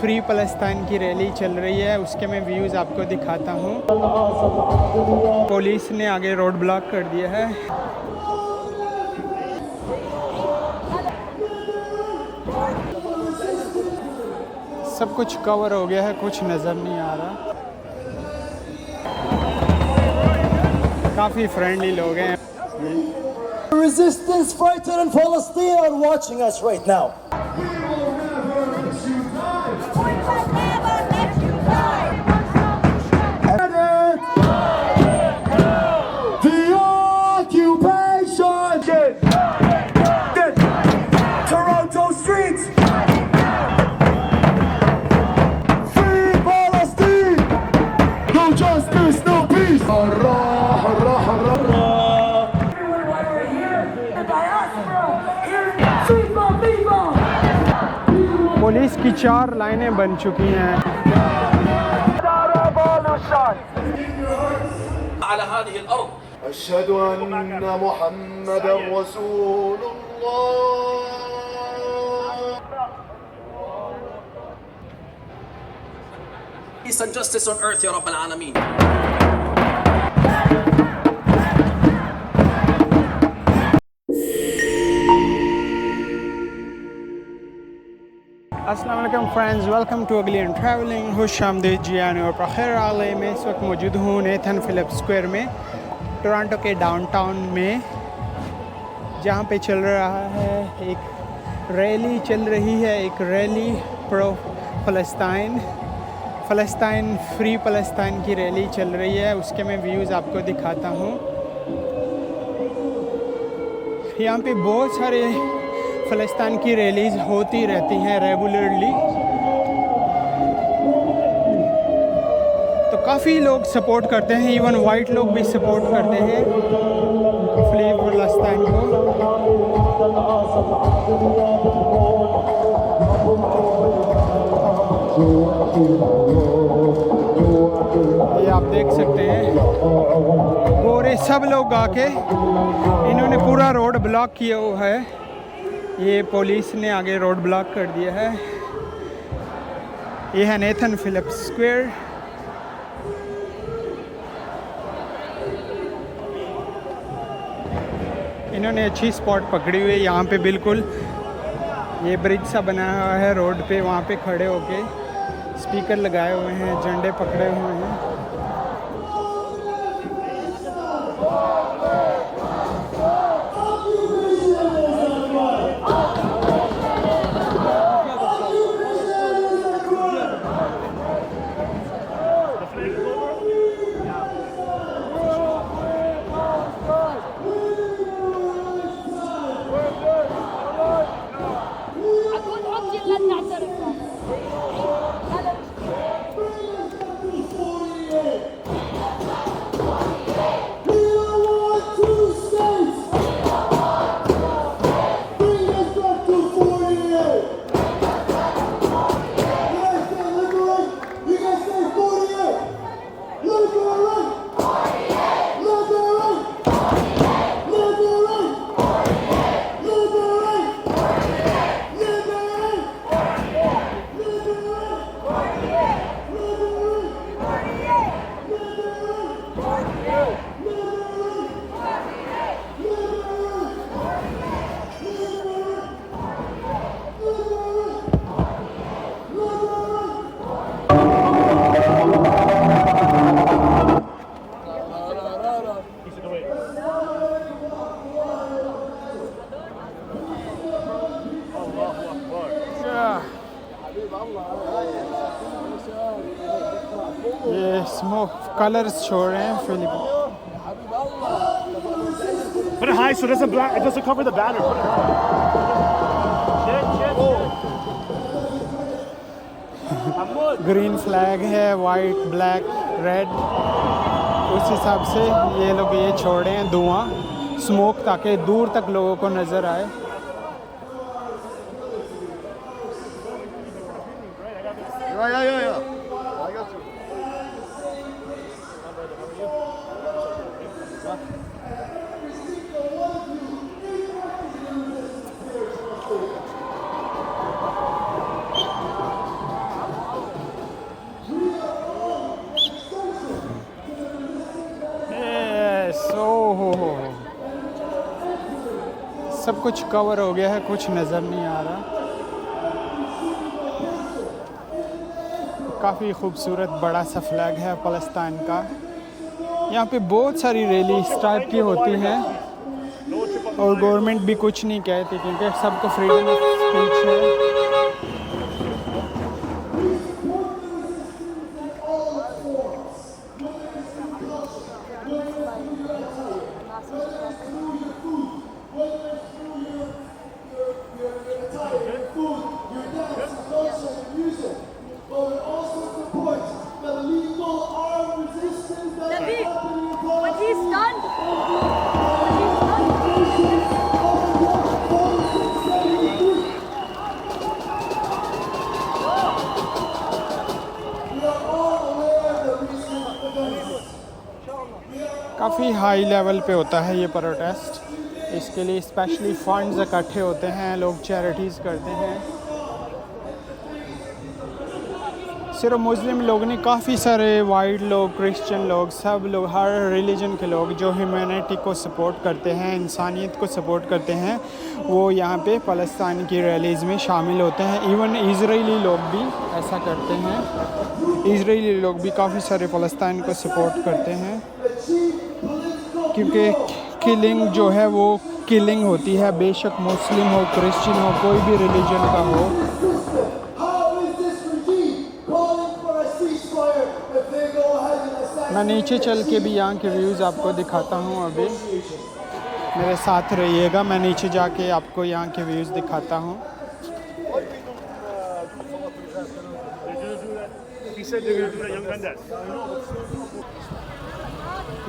Free फ़लस्तीन की rally चल रही है, उसके मैं व्यूज़ आपको दिखाता हूँ। पुलिस ने आगे रोड ब्लॉक कर दिया है। सब कुछ कवर हो गया है, कुछ नज़र नहीं आ रहा। काफ़ी फ्रेंडली लोग हैं। Resistance fighter in Palestine are watching us right now. The occupation! Toronto streets! Free Palestine! No justice, no peace! Police की 4 लाइनें बन चुकी हैं। أشهد أن محمدا رسول الله. Peace and justice on earth, Ya Rabb al-Alameen. अस्सलाम वालेकुम फ्रेंड्स, वेलकम टू अगली and travelling. खुश आमदीद जी आने और बखैर आले। मैं इस वक्त मौजूद हूँ नेथन फिलिप्स स्क्वायर में, टोरंटो के डाउनटाउन में, जहाँ पे चल रहा है एक रैली चल रही है, एक रैली प्रो फ़लस्तीन फ्री फ़लस्तीन की रैली चल रही है। उसके मैं व्यूज़ आपको दिखाता हूँ। यहाँ पे बहुत सारे फ़लस्तीन की रैलीज़ होती रहती हैं रेगुलरली, तो काफ़ी लोग सपोर्ट करते हैं, इवन वाइट लोग भी सपोर्ट करते हैं फ्री फ़लस्तीन को। ये आप देख सकते हैं, पूरे सब लोग आके इन्होंने पूरा रोड ब्लॉक किया हुआ है। ये पुलिस ने आगे रोड ब्लॉक कर दिया है। ये है नेथन फिलिप्स स्क्वायर। इन्होंने अच्छी स्पॉट पकड़ी हुई है। यहाँ पे बिल्कुल ये ब्रिज सा बना हुआ है रोड पे, वहाँ पे खड़े होके स्पीकर लगाए हुए हैं, झंडे पकड़े हुए हैं। ये स्मोक कलर्स छोड़ रहे हैं Philippine. Put it high so it doesn't cover the banner. Put it high. Green flag है, वाइट, ब्लैक, रेड, उस हिसाब से ये लोग ये छोड़ रहे हैं धुआं, स्मोक, ताकि दूर तक लोगों को नज़र आए। Yeah. I got you. सब कुछ कवर हो गया है, कुछ नज़र नहीं आ रहा। काफ़ी खूबसूरत बड़ा सा फ्लैग है फ़लस्तीन का। यहाँ पे बहुत सारी रैली इस टाइप की होती हैं और गवर्नमेंट भी कुछ नहीं कहती क्योंकि सबको फ्रीडम ऑफ स्पीच है। What he's done. काफ़ी हाई लेवल पे होता है ये प्रोटेस्ट। इसके लिए स्पेशली फंड्स इकट्ठे होते हैं, लोग चैरिटीज़ करते हैं। सिर्फ मुस्लिम लोग नहीं, काफ़ी सारे वाइट लोग, क्रिश्चियन लोग, सब लोग, हर रिलीजन के लोग जो ह्यूमैनिटी को सपोर्ट करते हैं, इंसानियत को सपोर्ट करते हैं, वो यहाँ पे फ़लस्तीन की रैलीज़ में शामिल होते हैं। इवन इजरायली लोग भी ऐसा करते हैं। इजरायली लोग भी काफ़ी सारे फ़लस्तीन को सपोर्ट करते हैं क्योंकि किलिंग जो है वो किलिंग होती है, बेशक मुस्लिम हो, क्रिश्चियन हो, कोई भी रिलीजन का हो। मैं नीचे चल के भी यहाँ के व्यूज़ आपको दिखाता हूँ। अभी मेरे साथ रहिएगा, मैं नीचे जाके आपको यहाँ के व्यूज़ दिखाता हूँ। He said they're going to do that Yonge-Dundas.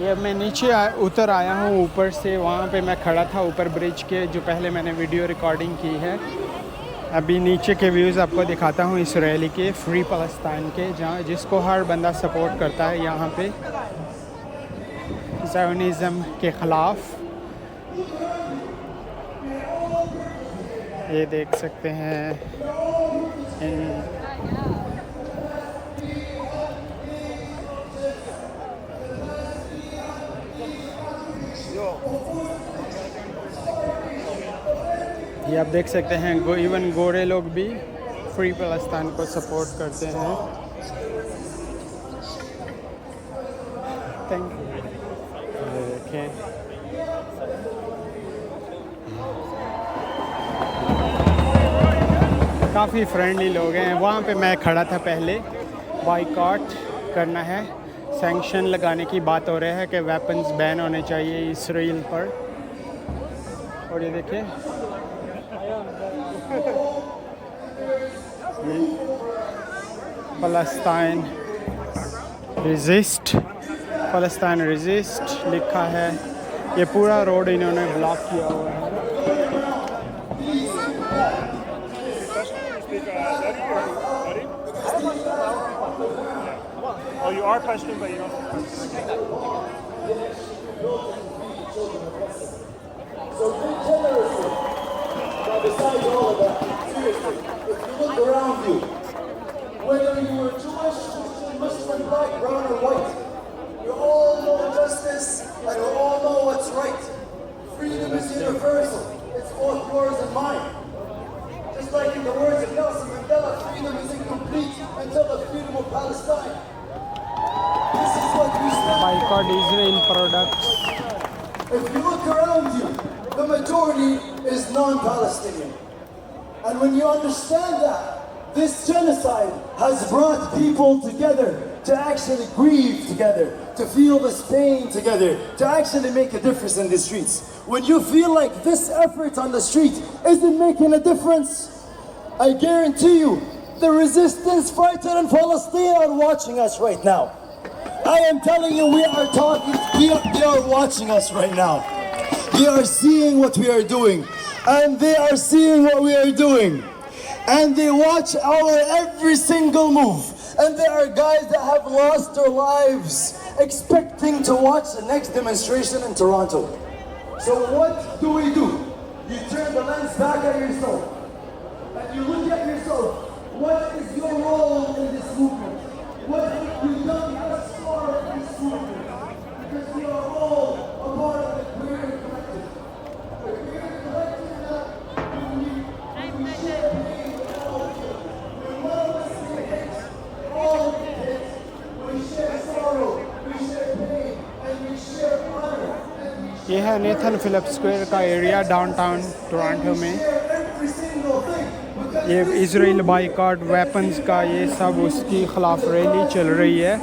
ये मैं नीचे उतर आया हूँ ऊपर से। वहाँ पे मैं खड़ा था ऊपर ब्रिज के, जो पहले मैंने वीडियो रिकॉर्डिंग की है। अभी नीचे के व्यूज़ आपको दिखाता हूँ इस रैली के, फ्री फ़लस्तीन के, जहाँ जिसको हर बंदा सपोर्ट करता है यहाँ पे ज़ायोनिज़्म के ख़िलाफ़। ये देख सकते हैं ये आप देख सकते हैं। इवन गोरे लोग भी फ्री फ़लस्तीन को सपोर्ट करते हैं। Thank you. ये देखें, काफ़ी फ्रेंडली लोग हैं। वहाँ पे मैं खड़ा था पहले, बाइकॉट करना है, सैंक्शन लगाने की बात हो रहा है कि वेपन्स बैन होने चाहिए इसराइल पर। और ये देखें, फ़लस्तीन रेजिस्ट, फ़लस्तीन रेजिस्ट लिखा है। ये पूरा रोड इन्होंने ब्लॉक किया हुआ है। Oh, you are Pashtun, but you don't. So be generous. Now, besides all of that, seriously, if you look around you, whether you were Jewish, Christian, Muslim, black, brown, or white, you all know justice and you all know what's right. Freedom is universal. It's both yours and mine. Just like in the words of Nelson Mandela, freedom is incomplete until the freedom of Palestine. This is what we stand for. Boycott Israel products. If you look around you, the majority is non-Palestinian. And when you understand that, this genocide has brought people together to actually grieve together, to feel this pain together, to actually make a difference in the streets. When you feel like this effort on the street isn't making a difference, I guarantee you, the resistance fighters in Palestine are watching us right now. I am telling you, they are watching us right now. They are seeing what we are doing, and they are seeing what we are doing, and they watch our every single move. And there are guys that have lost their lives expecting to watch the next demonstration in Toronto. So what do? You turn the lens back at yourself, and you look at yourself. What is your role in this movement? What have you done thus far in this movement? Because we are all a part of the queer collective. The queer collective ये है Nathan Philips square का area downtown Toronto में। Every single thing. Because ये Israel boycott weapons का ये सब उसकी खिलाफ रैली चल रही है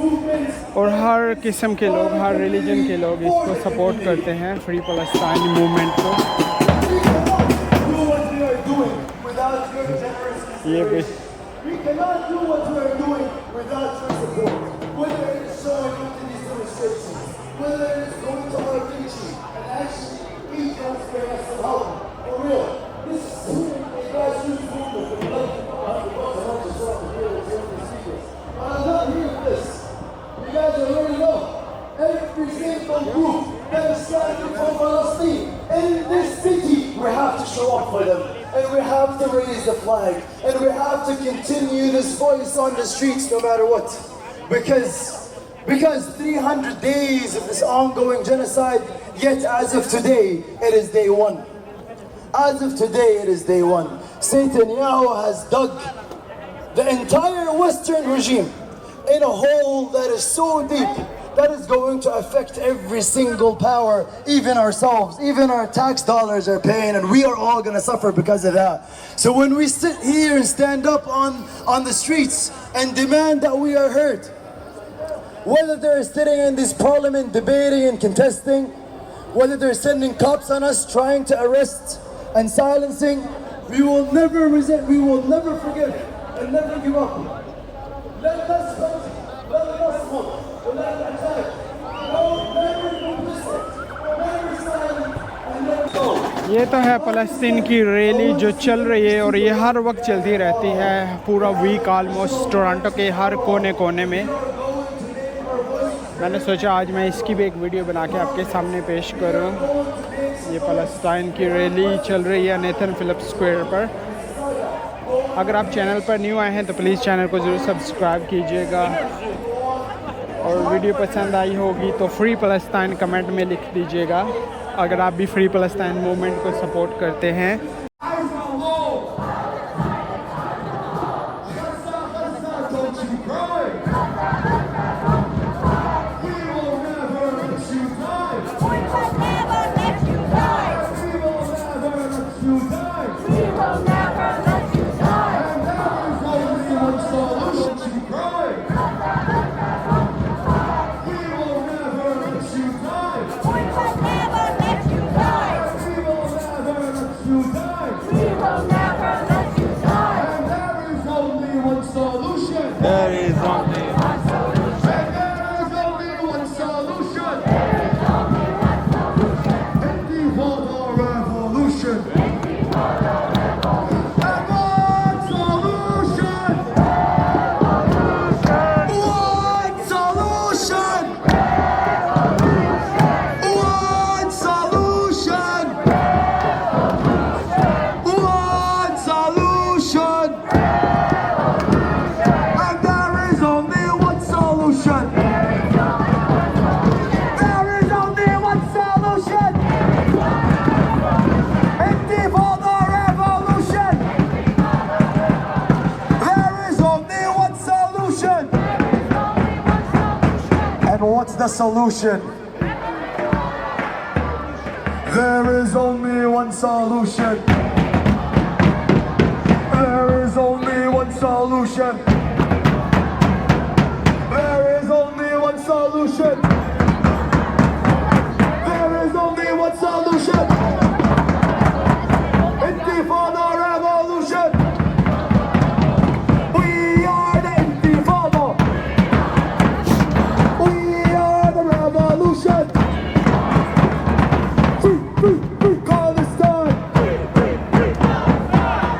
और हर किस्म के लोग, हर रिलीजन के लोग इसको सपोर्ट करते हैं, फ्री पैलेस्टाइन मूवमेंट को। do what we are doing without your generous ये भी We cannot do what we are doing without your support. Whether it is showing up to these demonstrations, whether it is going to our beachy and actually eat transferring us some help. For real, this is a grassroots movement that we like to not just off the field of the secrets. But I'm not here for this. You guys already know. Every single group that is standing for Palestine in this city, we have to show up for them. And we have to raise the flag. And we have to continue this voice on the streets no matter what. Because 300 days of this ongoing genocide, yet as of today, it is day one. As of today, it is day one. Netanyahu has dug the entire Western regime in a hole that is so deep that is going to affect every single power, even ourselves, even our tax dollars are paying, and we are all going to suffer because of that. So when we sit here and stand up on the streets and demand that we are heard, whether they're sitting in this parliament debating and contesting, whether they're sending cops on us trying to arrest and silencing, we will never resent, we will never forgive and never give up. Let us fight, let us vote. ये तो है फ़लस्तीन की rally जो चल रही है और ये हर वक्त चलती रहती है, पूरा वीक ऑलमोस्ट टोरंटो के हर कोने कोने में। मैंने सोचा आज मैं इसकी भी एक वीडियो बना के आपके सामने पेश करूं। ये फ़लस्तीन की रैली चल रही है नेथन फिलिप्स स्क्वायर पर। अगर आप चैनल पर न्यू आए हैं तो प्लीज़ चैनल को ज़रूर सब्सक्राइब कीजिएगा और वीडियो पसंद आई होगी तो फ्री पैलेस्टाइन कमेंट में लिख दीजिएगा अगर आप भी फ्री पैलेस्टाइन मूवमेंट को सपोर्ट करते हैं। What's the solution? There is only one solution. There is only one solution. There is only one solution. There is only one solution. Intifada revolution. We are the Intifada. We are the revolution. Free, free, free Palestine.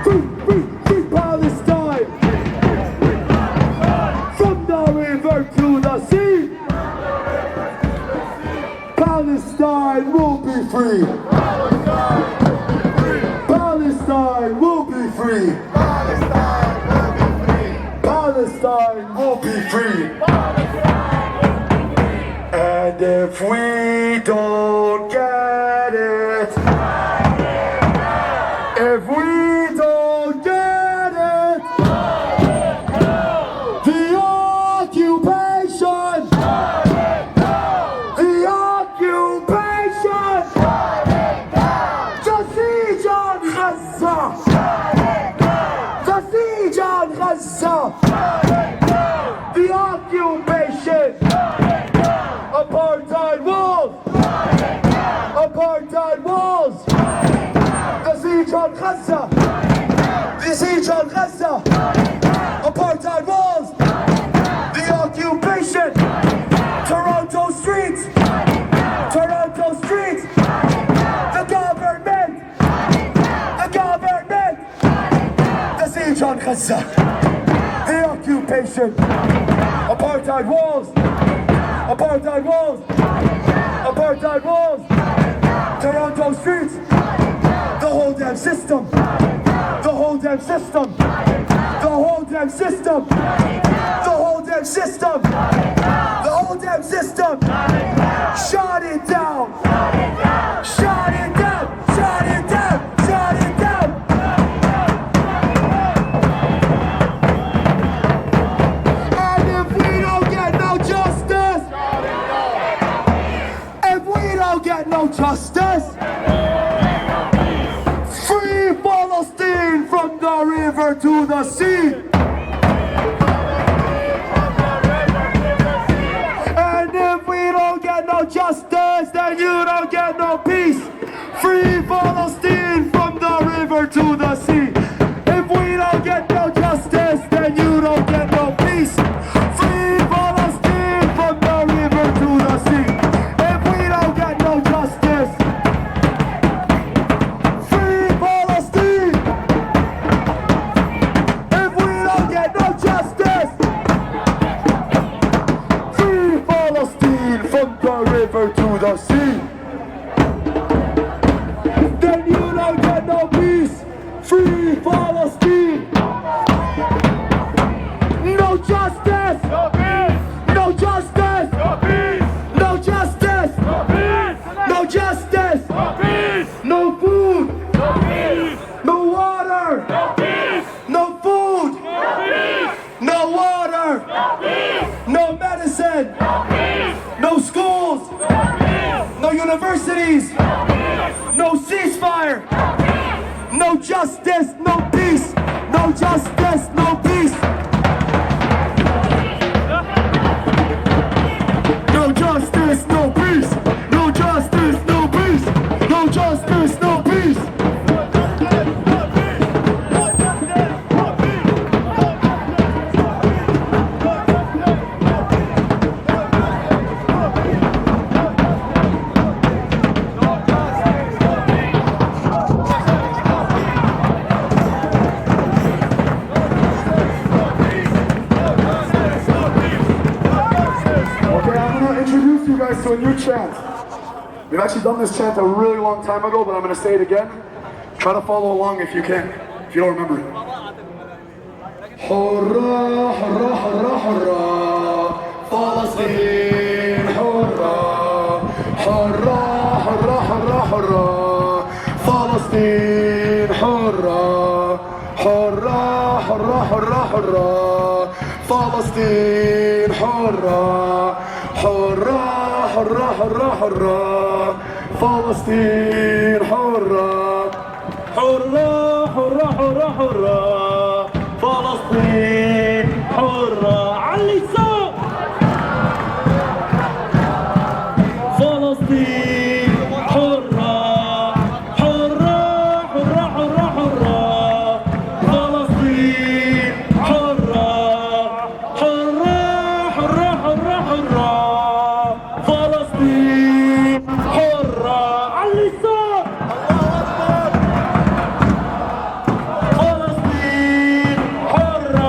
Free, free, free Palestine. From the river to the sea, Palestine will be free. Palestine will be free. Palestine will be free. And if we don't get it, if we don't get it, the occupation, the occupation Gaza. The occupation. Apartheid walls. Apartheid walls. Apartheid walls. Toronto streets. The whole damn system. The whole damn system. The whole damn system. The whole damn system. The whole damn system. Shut it down. Shut it down. Shut it down. Shut it down. And if we don't get no justice, if we don't get no justice, free Palestine from the river to the sea. And if we don't get no justice, then you don't get no peace. Free Palestine from the river to the sea. If we don't get no justice, then you don't get no peace. Free Palestine from the river to the sea. If we don't get no justice, free Palestine. If we don't get no justice, free Palestine from the river to the sea. Then you don't get no peace. Free Palestine. No justice. No peace. No justice. No peace. No justice. No peace. No justice. No peace. No food. No peace. No water. No peace. No food. No peace. No water. No peace. No medicine. No peace. No schools. No peace. No universities. No peace. No ceasefire. No peace. No justice. No peace. No justice. No peace. No justice. No peace. No justice. No peace. No justice. No peace. To a new chant. We've actually done this chant a really long time ago, but I'm going to say it again. Try to follow along if you can, if you don't remember it. Hurrah, hurrah, hurrah, hurrah, Palestine, hurrah, hurrah, hurrah, hurrah, hurrah, Palestine, hurrah, hurrah, hurrah, hurrah, hurrah, Palestine, hurrah, hurrah. حرة حرة حرة فلسطين حرة حرة حرة حرة حرة فلسطين حرة علي الصوت فلسطين حرة حرة حرة حرة حرة فلسطين حرة حرة حرة حرة حرة فلسطين حرة علي الصوت فلسطين حرة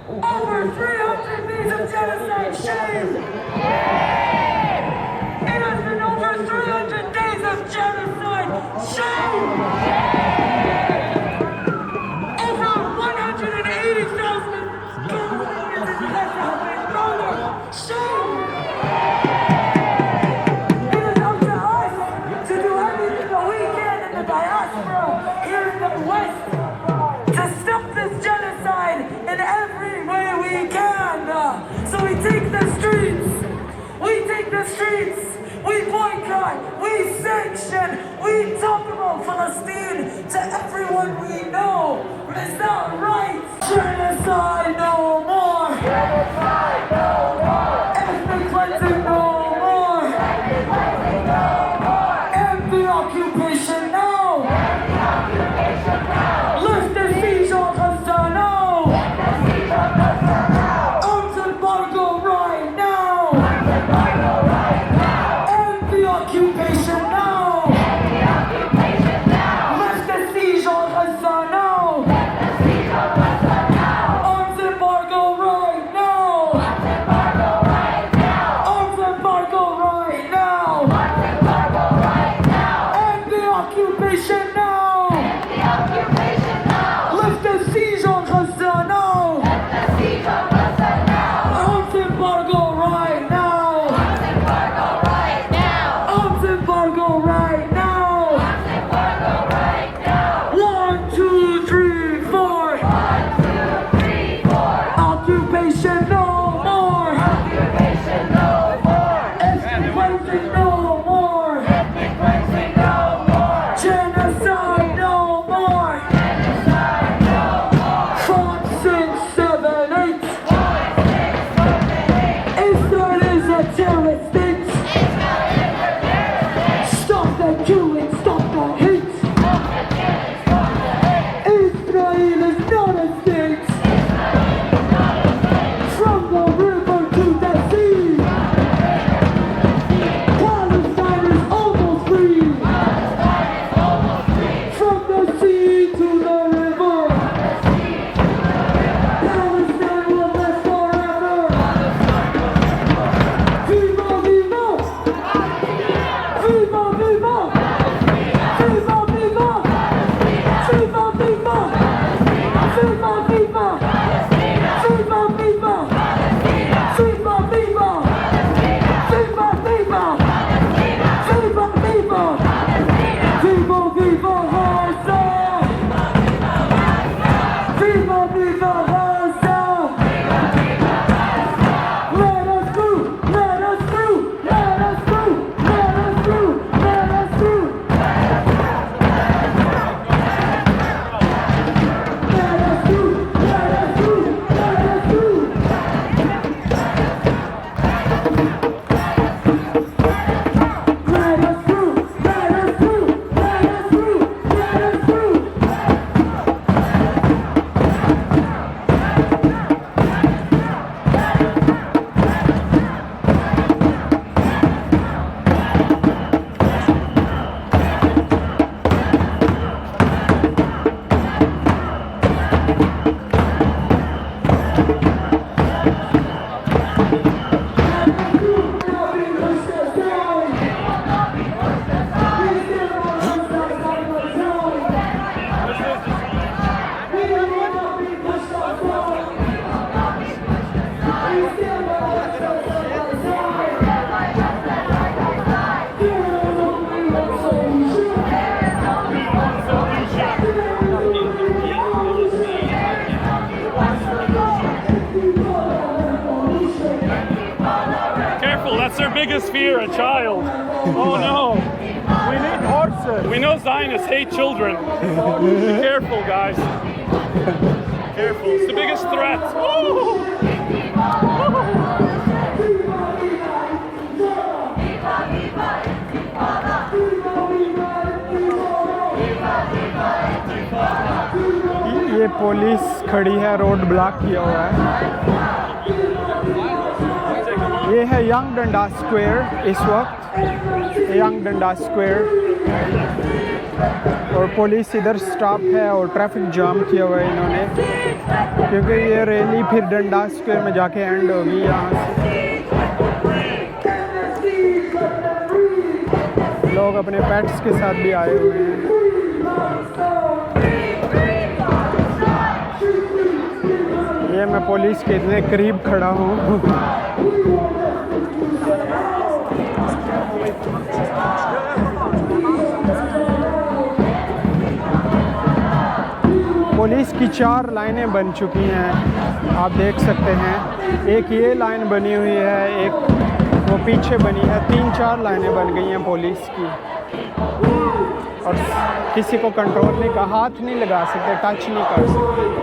Over 300 days of genocide, shame! It has been over 300 days of genocide, shame! Over 180,000 Palestinians in Gaza have been murdered, shame! It is up to us to do everything that we can in the diaspora here in the West streets. We boycott, we sanction, we talk about Palestine to everyone we know. But it's not right. Genocide no more. Genocide no more. Ethnic cleansing no more. Ethnic cleansing no more. End the occupation now. End the occupation now. Lift the siege on Gaza now. Lift the siege on Gaza now. Arms embargo right now. Arms embargo right now. End the occupation now. End the occupation now. Lift the siege on Gaza now. Lift the siege on Gaza now. Arms embargo right now. Arms embargo right now. Arms embargo right now. Arms embargo right now. End the occupation now. End the occupation now. Lift the siege on Gaza now. Lift the siege on Gaza now. Arms embargo right now. Arms embargo right now. Arms embargo right now. Arms embargo right now. 1, 2, 3, 4. 1, 2, 3, 4. Occupation no more. Occupation no more. Ethnic cleansing no more. Ethnic cleansing no more. Genocide no more. Genocide no more. 5, 6, 7, 8. 5, 6, 7, 8. Israel is a terrorist state. Israel is a terrorist state. Stop the killing, stop the hate. Stop the killing, stop the hate. Israel is not a state. Israel is not a state. From the river to the sea. Palestine is almost free. Palestine is almost free. From the sea to the river. Palestine will live forever. Viva, viva! Viva, viva! Viva, viva! Viva, viva! Viva, viva! Viva, viva! Viva, viva! Viva, viva! Viva, viva! Viva, viva Gaza! Viva, viva Gaza! Let us through! Let us through! Let us through! Let us through! Let us through! Let us through! Let us through! Let us through! Let us through! Let us through! Let us through! Let us through! Careful, that's their biggest fear, a child. Oh no. We need horses. We know Zionists hate children. Be careful, guys. Careful, it's the biggest threat. Woo! ये police खड़ी है, road block किया हुआ है। ये है young-Dundas square इस वक्त, यंग-डंडास स्क्वायर, और पुलिस इधर स्टॉप है और ट्रैफिक जाम किया हुआ है इन्होंने, क्योंकि ये रैली फिर डंडास स्क्वायर में जाके एंड होगी यहाँ से। लोग अपने पेट्स के साथ भी आए हुए हैं। ये मैं पुलिस के इतने करीब खड़ा हूँ। पुलिस की 4 लाइनें बन चुकी हैं, आप देख सकते हैं। एक ये लाइन बनी हुई है, एक वो पीछे बनी है, 3-4 लाइनें बन गई हैं पुलिस की, और किसी को कंट्रोल नहीं का हाथ नहीं लगा सकते, टच नहीं कर सकते।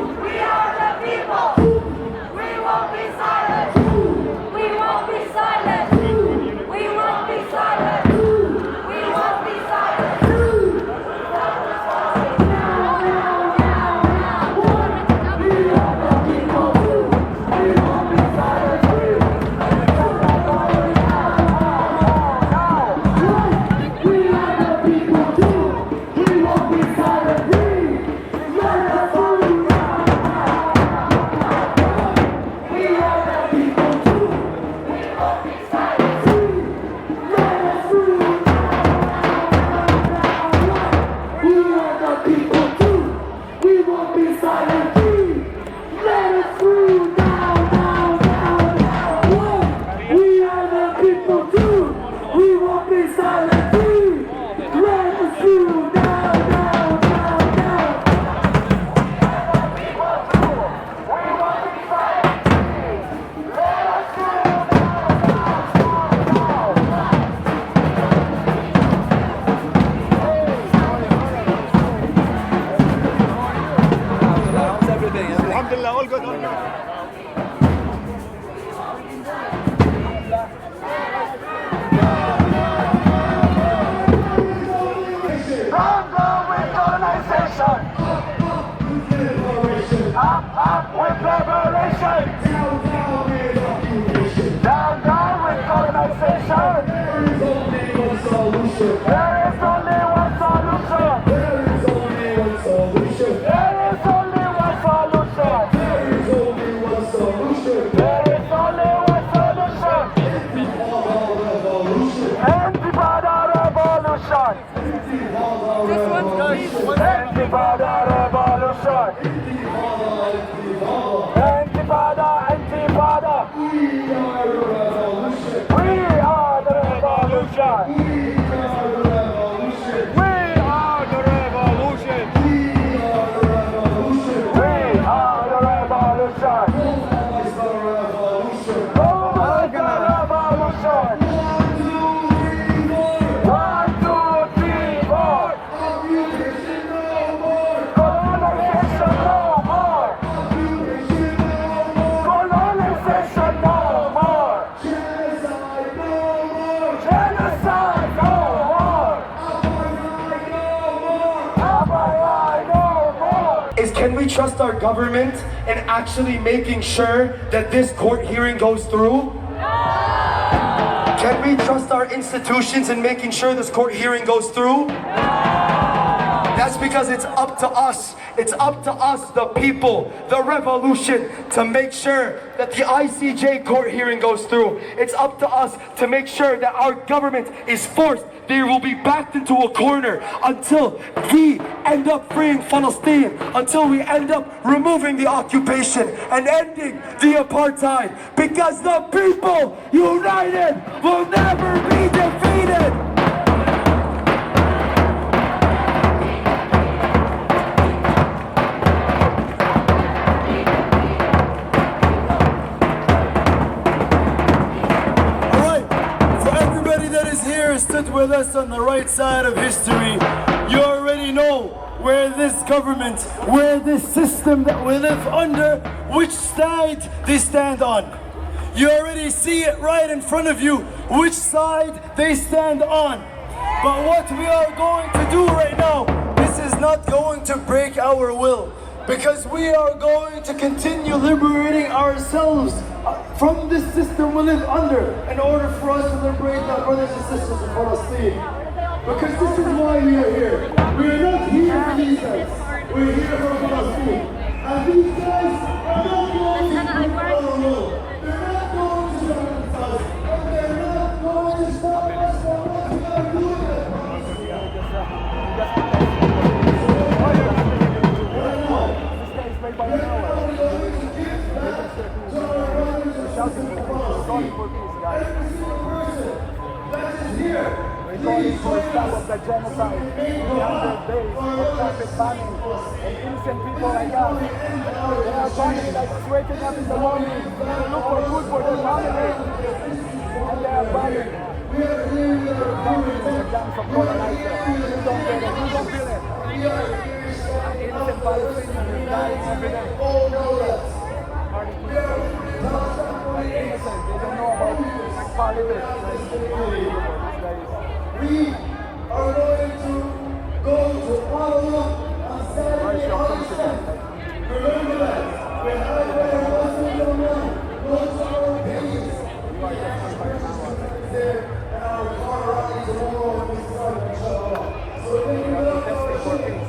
Can we trust our government in actually making sure that this court hearing goes through? Can we trust our institutions in making sure this court hearing goes through? That's because it's up to us. It's up to us, the people, the revolution, to make sure that the ICJ court hearing goes through. It's up to us to make sure that our government is forced. They will be backed into a corner until we end up freeing Palestine, until we end up removing the occupation and ending the apartheid. Because the people united will never be defeated. Stood with us on the right side of history. You already know where this government, where this system that we live under, which side they stand on. You already see it right in front of you, which side they stand on. But what we are going to do right now, this is not going to break our will, because we are going to continue liberating ourselves from this system we live under in order for us to liberate our brothers and sisters in Palestine. Because this is why we are here. We are not here for these guys. We're here for Palestine. And these guys are not going to follow rule. They're not going to silence us. And they're not going to stop us from what we are doing. We're calling for a stop of the genocide, 300 days of traffic banning, and innocent people like us. They are finally like waking up in the morning to look for food for their family. And they are bombing. Bombing the gangs of colonizers. You don't get it. You don't feel it. Innocent Palestinians is dying every day. Innocent. They don't know about politics. We are going to go to Parliament and stand in Palestine. Remember that. We have our Muslims on one. Go to our pages. There and our car rally tomorrow when we start, inshallah. So thank you very much for watching.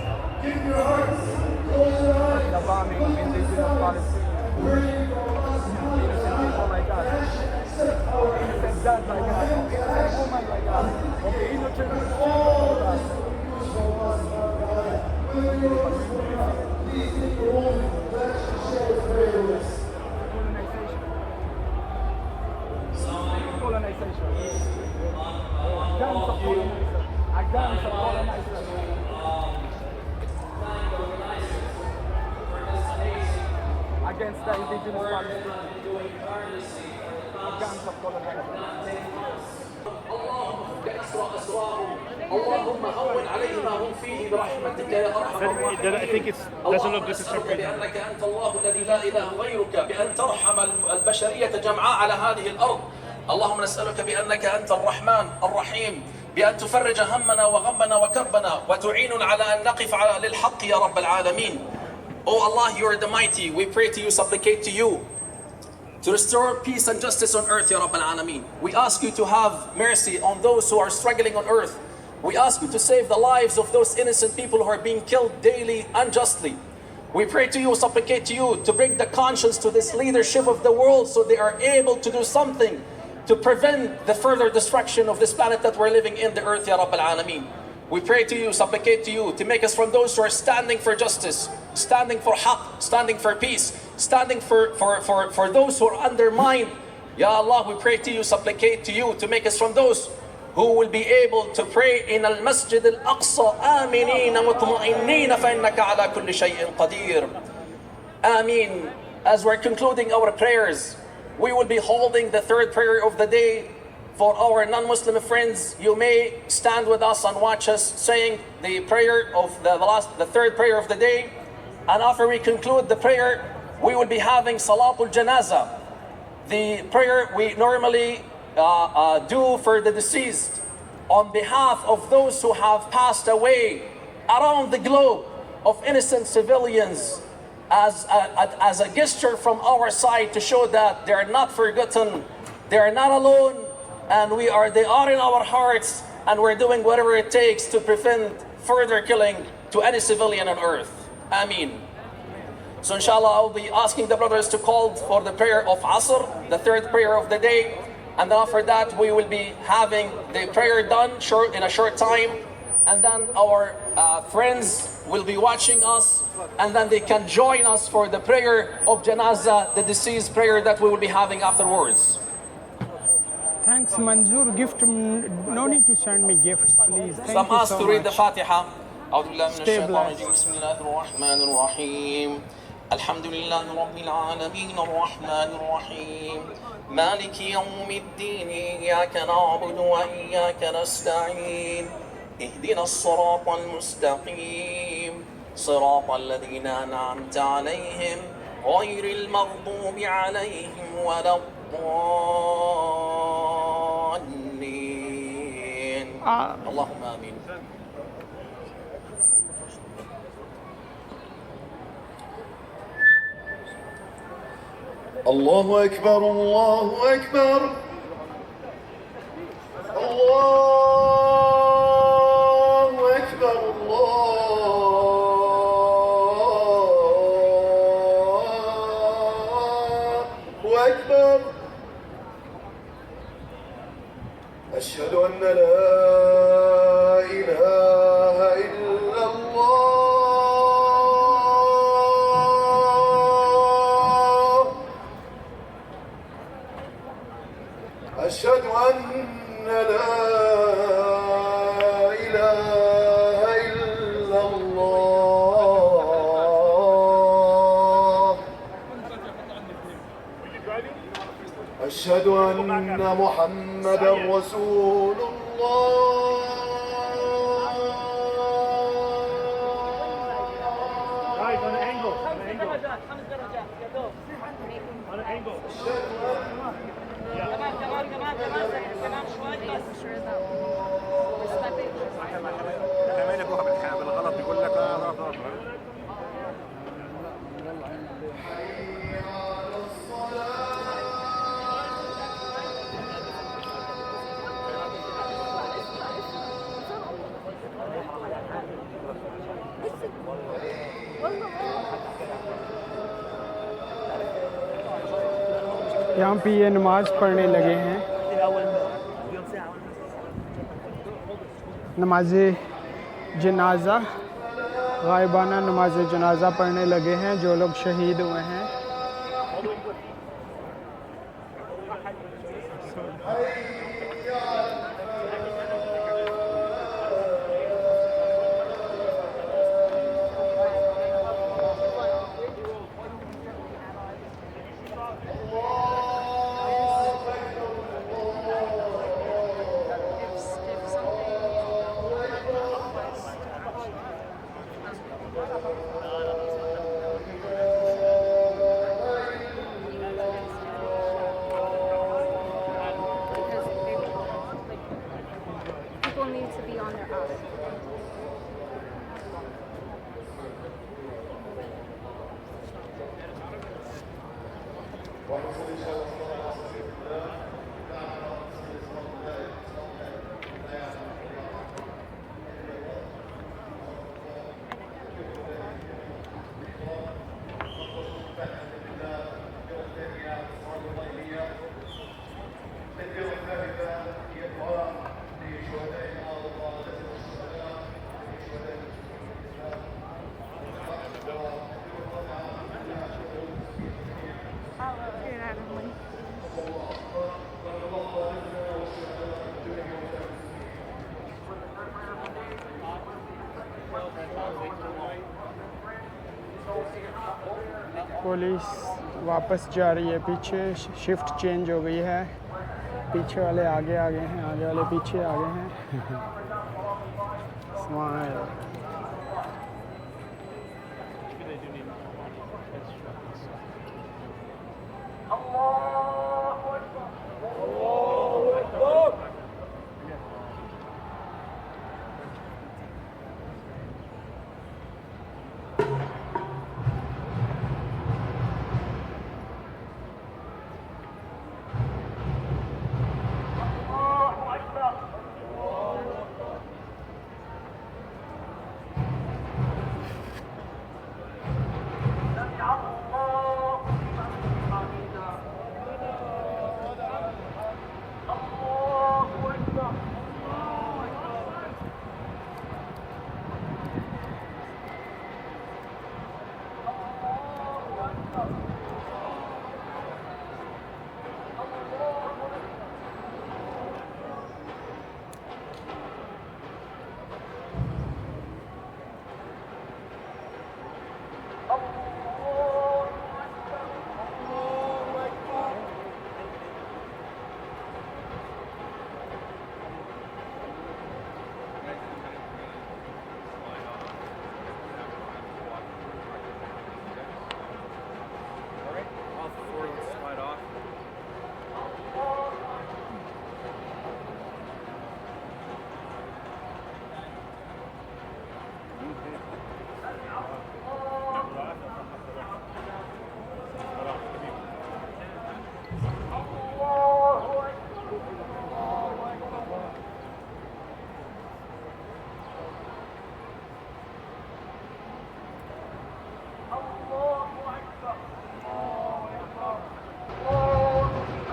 Keep your hearts, close your eyes. The bombing of indigenous Palestinians. Praying for us. Innocent people like us. Innocent dad like us. Innocent woman like us. Innocent children like us. Colonization. Gangs of colonizers. A gangs of colonizers. Against the indigenous Palestinians. A gangs of colonizers. اللهم هون عليهم ما هم فيه برحمتك يا ارحم الراحمين. I think it doesn't look this is بانك انت الله الذي لا اله غيرك بان ترحم البشريه جمعاء على هذه الارض. اللهم نسالك بانك انت الرحمن الرحيم بان تفرج همنا وغمنا وكربنا وتعيننا على ان نقف على للحق يا رب العالمين. Oh Allah, you are the mighty. We pray to you, supplicate to you to restore peace and justice on earth, Ya Rabb al-Alameen. We ask you to have mercy on those who are struggling on earth. We ask you to save the lives of those innocent people who are being killed daily unjustly. We pray to you, supplicate to you to bring the conscience to this leadership of the world so they are able to do something to prevent the further destruction of this planet that we're living in, the earth, Ya Rabb al-Alameen. We pray to you, supplicate to you to make us from those who are standing for justice, standing for haqq, standing for peace, standing for those who are undermined. Ya Allah, we pray to you, supplicate to you to make us from those who will be able to pray in al-Masjid al-Aqsa آمنين مطمئنين فإنك على كل شيء قدير. Ameen. As we're concluding our prayers, we will be holding the third prayer of the day. For our non-Muslim friends, you may stand with us and watch us saying the prayer of the third prayer of the day. And after we conclude the prayer, we will be having Salatul Janaza, the prayer we normally do for the deceased on behalf of those who have passed away around the globe, of innocent civilians, as a gesture from our side to show that they are not forgotten, they are not alone, and they are in our hearts, and we're doing whatever it takes to prevent further killing to any civilian on earth. Ameen. So inshallah, I'll be asking the brothers to call for the prayer of Asr, the third prayer of the day, and then after that we will be having the prayer done in a short time, and then our friends will be watching us, and then they can join us for the prayer of Janazah, the deceased prayer that we will be having afterwards. Thanks, Manzoor. Gift, no need to send me gifts, please. Thank Some you asked so to read the much. Fatiha. أعوذ بالله من Stay الشيطان blessed. الرجيم. بسم الله الرحمن الرحيم. الحمد لله رب العالمين الرحمن الرحيم مالك يوم الدين إياك نعبد وإياك نستعين اهدنا الصراط المستقيم صراط الذين أنعمت عليهم غير المغضوب عليهم ولا الضالين اللهم آمين. الله أكبر الله أكبر الله أكبر الله أكبر أشهد أن لا إله إلا الله أشهد أن لا إله إلا الله أشهد أن محمدا رسول الله. Guys, on an angle. On an angle. On an angle. كمان ابوها بالغلط يقول لك यहाँ पे ये नमाज़ पढ़ने लगे हैं, नमाज जनाज़ा, गायबाना नमाज जनाज़ा पढ़ने लगे हैं जो लोग शहीद हुए हैं। People need to be on their own. Police वापस जा रही है पीछे, शिफ्ट चेंज हो गई है, पीछे वाले आगे आ गए हैं, आगे वाले पीछे आ गए हैं। स्माइल।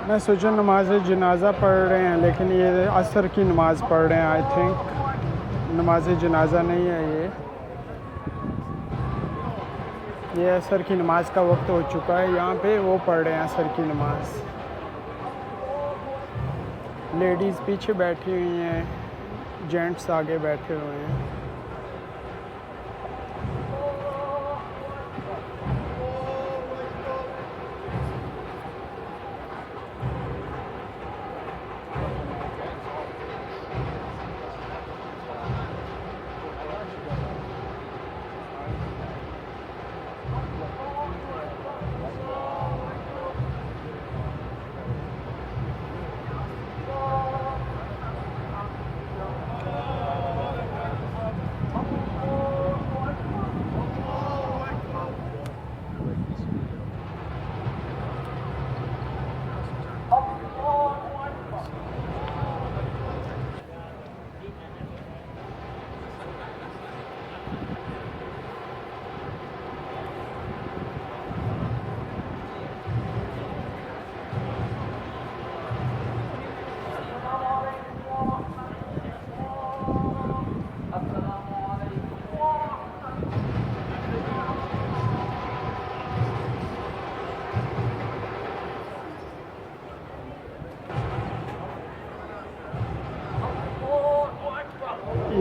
मैं सोचा नमाज जनाज़ा पढ़ रहे हैं, लेकिन ये असर की नमाज़ पढ़ रहे हैं। आई थिंक नमाज जनाज़ा नहीं है ये असर की नमाज़ का वक्त हो चुका है। यहाँ पे वो पढ़ रहे हैं असर की नमाज़। लेडीज़ पीछे बैठी हुई हैं, जेंट्स आगे बैठे हुए हैं।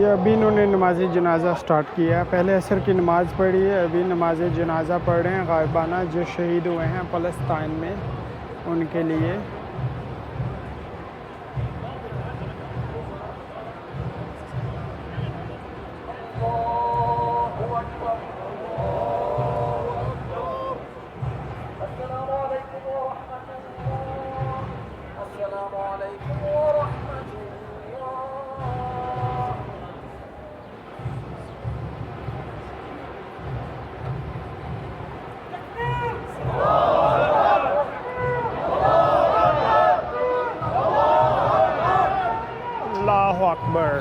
ये अभी इन्होंने नमाज जनाजा स्टार्ट किया है। पहले असर की नमाज़ पढ़ी है, अभी नमाज जनाजा पढ़ रहे हैं गायबाना जो शहीद हुए हैं फ़लस्तीन में, उनके लिए। अल्लाहु Akbar.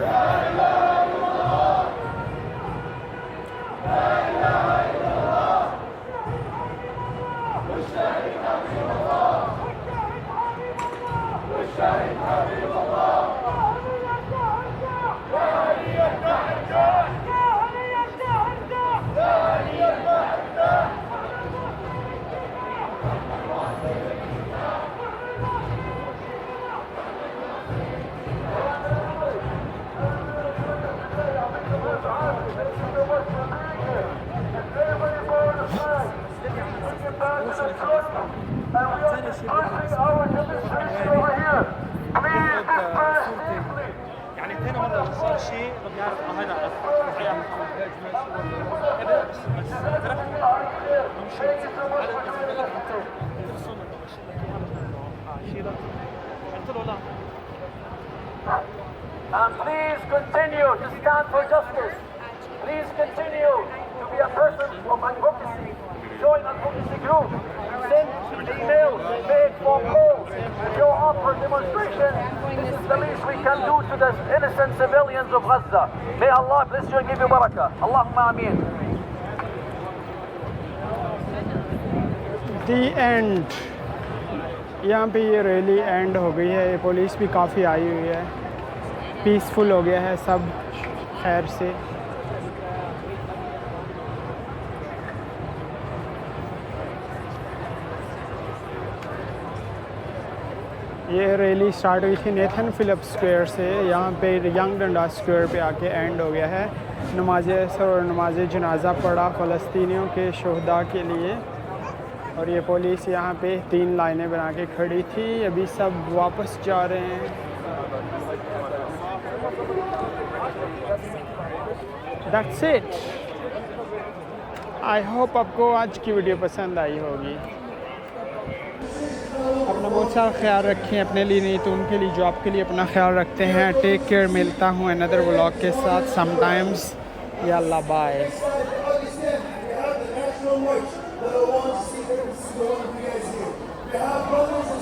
يعني ثاني مرة صار شيء بدي أعرف هذا الحياة هذا بس تركت ومشيت على البلد حتى ترسم شيء قلت له لا. And please continue to stand for justice. Please continue to be a person of advocacy. Join advocacy groups. Send emails, make phone calls, show up for demonstrations. This is the least we can do to the innocent civilians of Gaza. May Allah bless you and give you barakah. Allahumma ameen. The end. यहाँ पे ये rally and हो गई है। Police भी काफ़ी आई हुई है, पीसफुल हो गया है सब खैर से। ये रैली स्टार्ट हुई थी नेथन फिलिप्स स्क्वायर से, यहाँ पे यंग-डंडास स्क्वायर पे आके एंड हो गया है। नमाज असर और नमाज जनाजा पढ़ा फ़लस्तीनियों के शहदा के लिए, और ये पुलिस यहाँ पे 3 लाइनें बना के खड़ी थी। अभी सब वापस जा रहे हैं। That's it. आई होप आपको आज की वीडियो पसंद आई होगी। अपना बहुत सारा ख्याल रखें, अपने लिए नहीं तो उनके लिए जो आपके लिए अपना ख्याल रखते हैं। Take care. मिलता हूँ अनदर व्लॉग के साथ समटाइम्स। यल्ला bye. We have brothers and